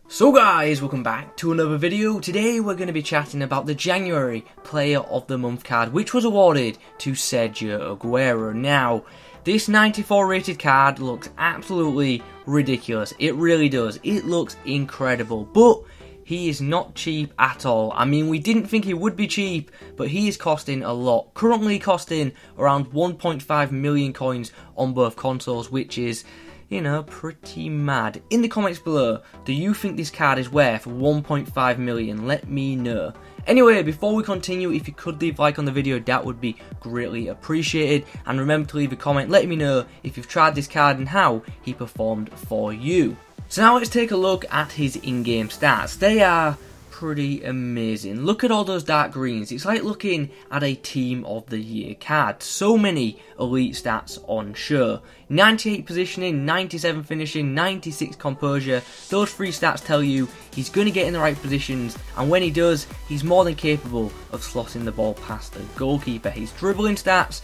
So guys, welcome back to another video. Today we're going to be chatting about the January Player of the Month card, which was awarded to Sergio Aguero. Now, this 94 rated card looks absolutely ridiculous. It really does. It looks incredible, but he is not cheap at all. I mean, we didn't think he would be cheap, but he is costing a lot. Currently costing around 1.5 million coins on both consoles, which is, you know, pretty mad. In the comments below, do you think this card is worth 1.5 million? Let me know. Anyway, before we continue, if you could leave a like on the video, that would be greatly appreciated. And remember to leave a comment letting me know if you've tried this card and how he performed for you. So now let's take a look at his in-game stats. They are pretty amazing. Look at all those dark greens. It's like looking at a Team of the Year card. So many elite stats on show. 98 positioning, 97 finishing, 96 composure. Those three stats tell you he's going to get in the right positions, and when he does, he's more than capable of slotting the ball past the goalkeeper. His dribbling stats,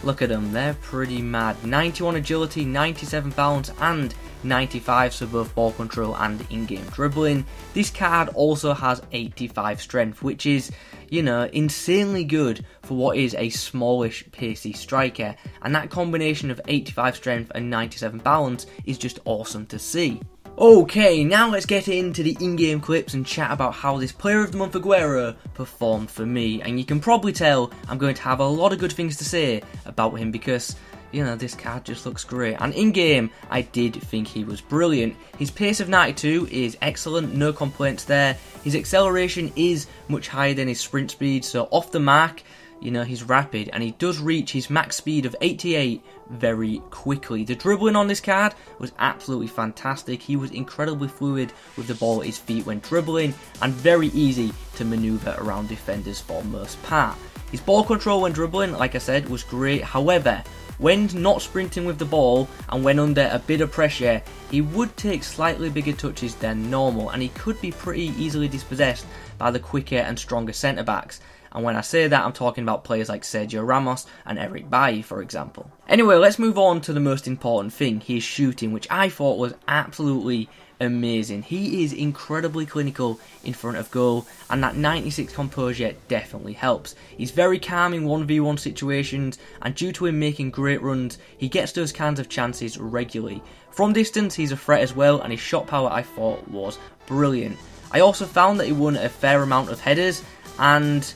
look at them, they're pretty mad. 91 agility, 97 balance, and 95 for both ball control and in-game dribbling. This card also has 85 strength, which is, you know, insanely good for what is a smallish, pacey striker. And that combination of 85 strength and 97 balance is just awesome to see. Okay, now let's get into the in-game clips and chat about how this Player of the Month Aguero performed for me. And you can probably tell I'm going to have a lot of good things to say about him because, you know, this card just looks great. And in-game, I did think he was brilliant. His pace of 92 is excellent, no complaints there. His acceleration is much higher than his sprint speed, so off the mark, you know, he's rapid, and he does reach his max speed of 88 very quickly. The dribbling on this card was absolutely fantastic. He was incredibly fluid with the ball at his feet when dribbling, and very easy to manoeuvre around defenders for most part. His ball control when dribbling, like I said, was great. However, when not sprinting with the ball and when under a bit of pressure, he would take slightly bigger touches than normal, and he could be pretty easily dispossessed by the quicker and stronger centre-backs. And when I say that, I'm talking about players like Sergio Ramos and Eric Bailly, for example. Anyway, let's move on to the most important thing, his shooting, which I thought was absolutely amazing. He is incredibly clinical in front of goal, and that 96 composure definitely helps. He's very calm in 1v1 situations, and due to him making great runs, he gets those kinds of chances regularly. From distance, he's a threat as well, and his shot power I thought was brilliant. I also found that he won a fair amount of headers, and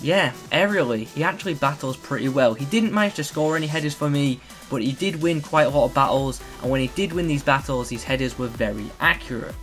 yeah, aerially, he actually battles pretty well. He didn't manage to score any headers for me, but he did win quite a lot of battles, and when he did win these battles, his headers were very accurate.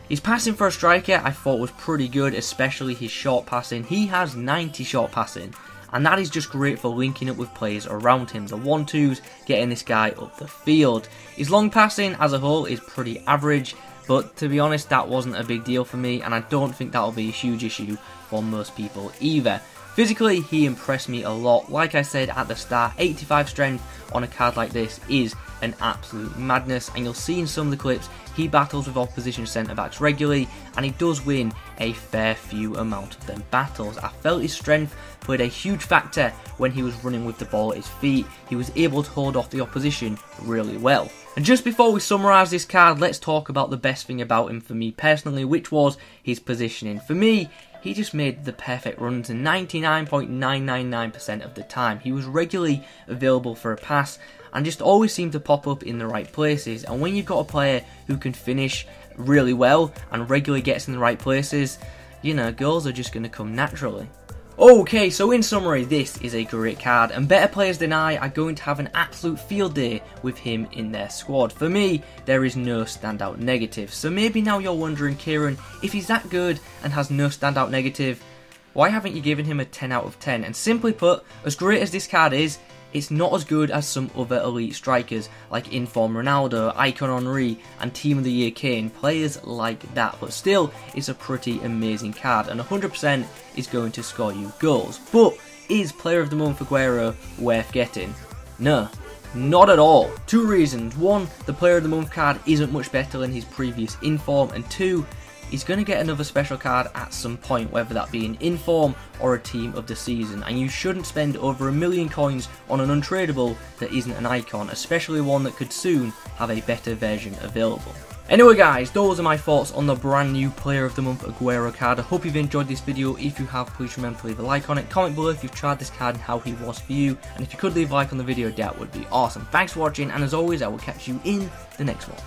His passing for a striker I thought was pretty good, especially his short passing. He has 90 short passing, and that is just great for linking up with players around him. The 1-2s getting this guy up the field. His long passing as a whole is pretty average, but to be honest, that wasn't a big deal for me, and I don't think that'll be a huge issue for most people either. Physically, he impressed me a lot. Like I said at the start, 85 strength on a card like this is an absolute madness, and you'll see in some of the clips he battles with opposition centre-backs regularly, and he does win a fair few amount of them battles. I felt his strength played a huge factor when he was running with the ball at his feet. He was able to hold off the opposition really well. And just before we summarise this card, let's talk about the best thing about him for me personally, which was his positioning. For me, he just made the perfect runs in 99.999% of the time. He was regularly available for a pass and just always seemed to pop up in the right places. And when you've got a player who can finish really well and regularly gets in the right places, you know, goals are just going to come naturally. Okay, so in summary, this is a great card, and better players than I are going to have an absolute field day with him in their squad. For me, there is no standout negative. So maybe now you're wondering, Kieran, if he's that good and has no standout negative, why haven't you given him a 10 out of 10? And simply put, as great as this card is, it's not as good as some other elite strikers like Inform Ronaldo, Icon Henry and Team of the Year Kane, players like that, but still it's a pretty amazing card and 100% is going to score you goals. But is Player of the Month Aguero worth getting? No, not at all. Two reasons. One, the Player of the Month card isn't much better than his previous Inform, and two, he's going to get another special card at some point, whether that be an Inform or a Team of the Season, and you shouldn't spend over 1 million coins on an untradeable that isn't an icon, especially one that could soon have a better version available. Anyway guys, those are my thoughts on the brand new Player of the Month Aguero card. I hope you've enjoyed this video. If you have, please remember to leave a like on it. Comment below if you've tried this card and how he was for you. And if you could leave a like on the video, that would be awesome. Thanks for watching, and as always, I will catch you in the next one.